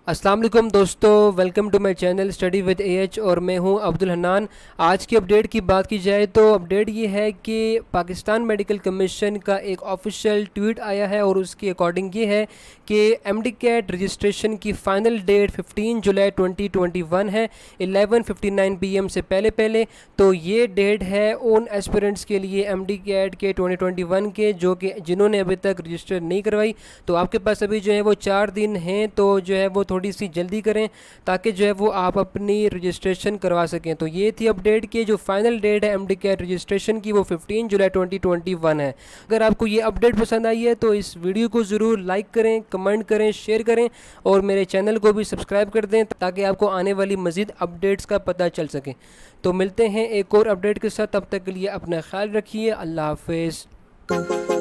अस्सलाम वालेकुम दोस्तों, welcome to my channel study with A H और मैं हूं अब्दुल हन्नान। आज की अपडेट की बात की जाए तो अपडेट ये है कि पाकिस्तान मेडिकल कमीशन का एक ऑफिशियल ट्वीट आया है और उसके अकॉर्डिंग ये है कि एमडी कैट रजिस्ट्रेशन की फ़ाइनल डेट 15 जुलाई 2021 है 11:59 PM से पहले। तो ये डेट है उन एस्पिरेंट्स के लिए एमडी कैट के 2021 के जो कि जिन्होंने अभी तक रजिस्टर नहीं करवाई। तो आपके पास अभी जो है वो 4 दिन हैं, तो जो है वो थोड़ी सी जल्दी करें ताकि जो है वो आप अपनी रजिस्ट्रेशन करवा सकें। तो ये थी अपडेट की जो फाइनल डेट है एमडी कैट रजिस्ट्रेशन की वो 15 जुलाई 2021 है। अगर आपको ये अपडेट पसंद आई है तो इस वीडियो को ज़रूर लाइक करें, कमेंट करें, शेयर करें और मेरे चैनल को भी सब्सक्राइब कर दें ताकि आपको आने वाली मज़ीद अपडेट्स का पता चल सके। तो मिलते हैं एक और अपडेट के साथ, तब तक के लिए अपना ख्याल रखिए। अल्लाह हाफिज़।